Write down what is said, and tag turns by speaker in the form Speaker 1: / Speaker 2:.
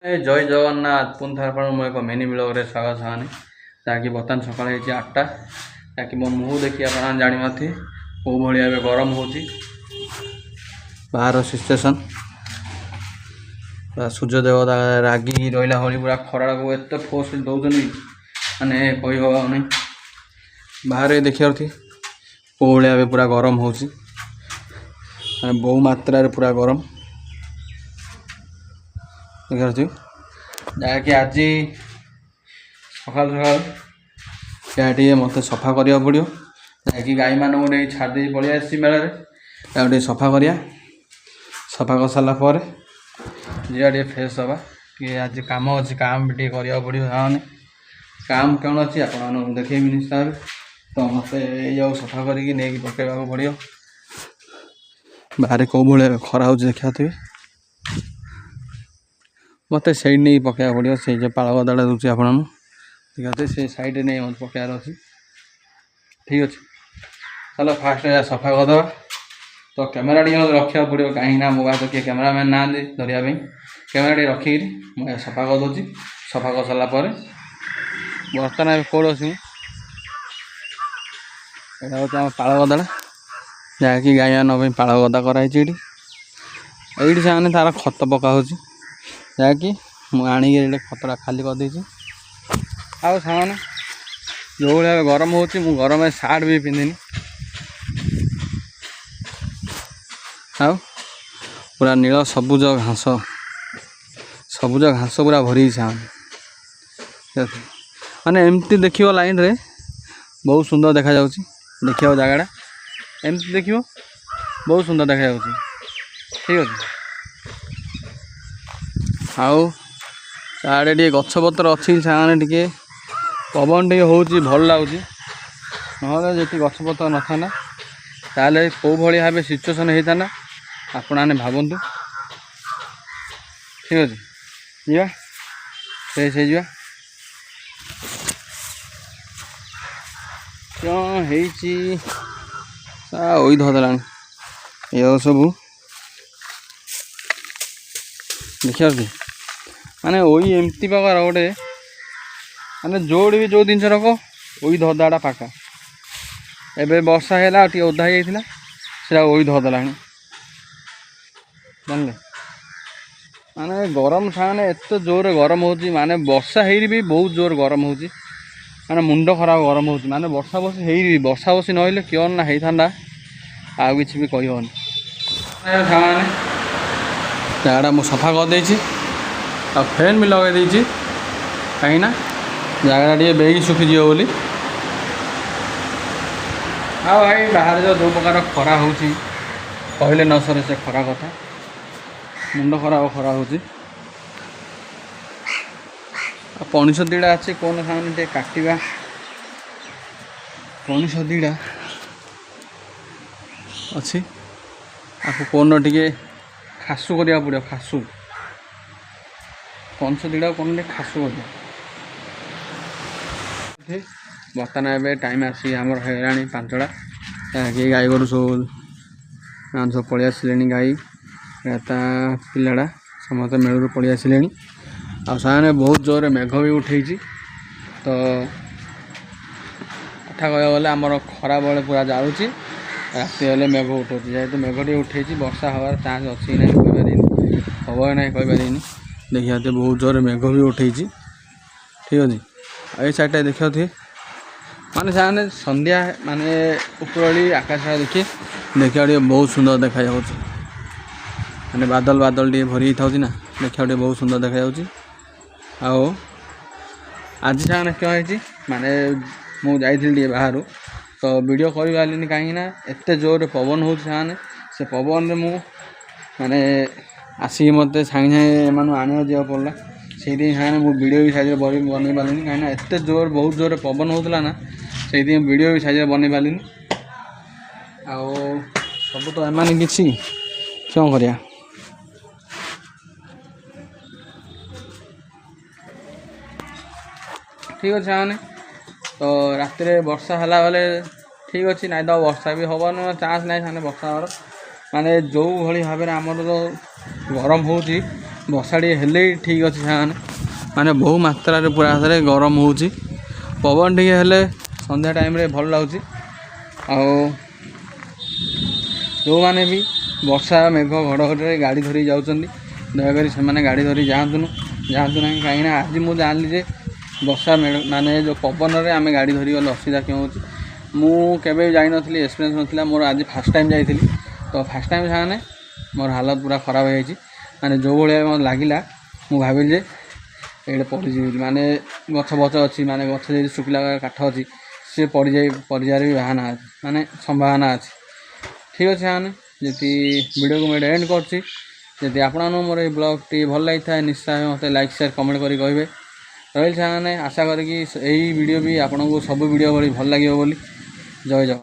Speaker 1: जय जगन्नाथ पुणी थर मो एक मिनी ब्लॉग रे स्वागत सानी जहाँकि बर्तमान सकाल 8टा जहाँकि मो मुँह देखिए आप जानी कौ भाई गरम हो बाहर सिचुएसन सूर्यदेव रागी रहा भाई पूरा खरा को एत फोर्स दौरान माने कही हवा नहीं बाहर देखिए थी कौ भाई पूरा गरम हो बहु मात्रा पूरा गरम देखिए जहाँकि आज सकाल सकाल क्या मत सफा करा पड़ो जहाँकि गाई मानू नहीं छाड़ी पलि आसी मेल सफा करा सफा कर सारापर जी फ्रेश हवा कि आज कम अच्छी काम भी करा पड़ो हाँ काम कौन अच्छी आप देखेबी निश्चय तो मत ये सफा करके नहीं पकेवा पड़ो बाहर कौ भाई खरा हो देखा थे मत सैड नहीं पकड़ा पड़ो से जो पाड़ गदाटा दूसरी आप देखते से सैड नहीं मत पकड़ अच्छी ठीक अच्छे चलो फास्ट सफा करदे तो कैमेरा टी रखा पड़ो कहीं मो तो किए कैमेरामैन ना धरवाई कैमेरा टी रखिक मुझे सफा करदे सफा कर सारापर बर्तमान कौन अच्छी यहाँ हूँ आम पाड़ गदाटा जहाँकि गाई मान पाड़ गदा कराई ये से तार खत पका जहाँकि मुझे खतरा खाली करदे आने जो भाई गरम हो गरम सार्ट भी पिंधिनी आउ पूरा नील सबुज घास पूरा भरी माने एमती देख लाइन रे बहुत सुंदर देखा देखिए जगह एमती देख बहुत सुंदर देखा ठीक अच्छे आउ आड़े टे गछपतर अच्छी से पवन टे हूँ भल लगुच ना जी गछपतर न था ताले कौ भाई भाव सिचुएसन होता आपण मैंने भावतु ठीक अच्छे जा फ्रेश हो कौन धदेला ये सब देखिए माने वही एमती प्रकार गोटे माने जोड़ भी जो जिन रख वही धदाटा पाका एबे वर्षा है टे ओदा हो जाता से वही धदेला जानले माने गरम सामने एत जोर गरम हो माने वर्षा है भी बहुत जोर गरम हो माने मुंड खराब गरम हो माने वर्षा बसी है वर्षा बसी नहले क्यों ना होता आ कि भी कहनी जगह मुझे सफा करदे फैन भी लगे कहीं जगह टे बेगी सुखीज बोली हाँ भाई बाहर जो प्रकार खरा हो कहले न सर से खरा कथा मुंड खराब खरा हो पणिस दीटा अच्छे कौन सामने टे काटा पणिस दीटा अच्छी आपको कौन टे खासु करा पड़ो खासु पंच दीटा कौन टे खासु कर बर्तमान एवं टाइम आसी आमर है 5टा कि गाई गोरु सब सब पलि आसिले गाई पिलाड़ा समस्त मेलू पलि आसिले आने बहुत जोर मेघ भी उठे तो कथा कह गले आमर खरा बेले पूरा जाऊँगी राति हेल्ले मेघ उठा जेहेतु मेघटी उठे वर्षा हबार चान्स अच्छी ना कहीपर हम ना कहीपर देखिए बहुत जोर मेघ भी उठे ठीक अच्छे ये साइड देखिए थे माने से संध्या माने उपरली आकाश देखिए देखा बहुत सुंदर देखा माने बादल बादल टे भरी था ना देखा बहुत सुंदर देखा आओ आज से क्या है माने मुझे बाहर तो वीडियो कर पारे कहीं एत जोर पवन हो से पवन में मु माने आसिक मत सागे सागे आने जा पड़ा से वीडियो भी साइज बन पारे कहीं एत जोर बहुत जोर पवन होता ना से वीडियो भी साइज बन पारे आओ सब तो एम कि क्यों करिया ठीक अच्छे मैंने तो रात वर्षा है बेले ठीक अच्छे ना तो वर्षा भी हम चान्स ना वर्षा हबार माने जो भाई भाव आमर तो गरम हो ବର୍ଷା ଟିକେ ହେଲେ ଠିକ୍ ଅଛି ସାଙ୍ଗମାନେ ମାନେ ବହୁ ମାତ୍ରାରେ ପୁରା ହାତରେ ଗରମ ହେଉଛି ପବନ ଟିକେ ହେଲେ ସନ୍ଧ୍ୟା ଟାଇମ୍ରେ ଭଲ ଲାଗୁଛି ଆଉ ଯେଉଁମାନେ ବି ବର୍ଷା ମେଘ ଘଡ଼ଘଡ଼ିରେ ଗାଡ଼ି ଧରି ଯାଉଛନ୍ତି ଦୟାକରି ସେମାନେ ଗାଡ଼ି ଧରି ଯାଆନ୍ତୁ ନାହିଁ କାହିଁକିନା ଆଜି ମୁଁ ଜାଣିଲି ଯେ ବର୍ଷା ମାନେ ଯେଉଁ ପବନରେ ଆମେ ଗାଡ଼ି ଧରି ଗଲେ ଅସୁବିଧା କେଉଁ ହେଉଛି ମୁଁ କେବେ ବି ଯାଇନଥିଲି ଏକ୍ସପିରିଏନ୍ସ ନଥିଲା ମୋର ଆଜି ଫାର୍ଷ୍ଟ ଟାଇମ୍ ଯାଇଥିଲି ତ ଫାର୍ଷ୍ଟ ଟାଇମ୍ ସାଙ୍ଗମାନେ ମୋର ହାଲତ ପୁରା ଖରାପ ହେଇଯାଇଛି ମାନେ ଯେଉଁ ଭଳିଆ ମୋତେ ଲାଗିଲା ମୁଁ ଭାବିଲି ଯେ ଏଇଟା ପଡ଼ିଯିବି ମାନେ ଗଛ ଅଛି ମାନେ ଗଛ ଯଦି ଶୁଖିଲା କାଠ ଅଛି ସେ ପଡ଼ିଯିବାର ବି ମାନେ ସମ୍ଭାବନା ଅଛି ଠିକ୍ ଅଛି ସାଙ୍ଗମାନେ ଯଦି ଭିଡ଼ିଓକୁ ମୁଁ ଏଇଟା ଏଣ୍ଡ କରୁଛି ଯଦି ଆପଣମାନଙ୍କୁ ମୋର ଏଇ ବ୍ଲଗ୍ଟି ଭଲ ଲାଗିଥାଏ ନିଶ୍ଚୟ ମୋତେ ଲାଇକ୍ ସେୟାର କମେଣ୍ଟ କରି କହିବେ ରହିଲି ସାଙ୍ଗମାନେ ଆଶା କରିକି ଏଇ ଭିଡ଼ିଓ ବି ଆପଣଙ୍କୁ ସବୁ ଭିଡ଼ିଓ ଭଳି ଭଲ ଲାଗିବ ବୋଲି ଜୟ ଜଗନ୍ନାଥ।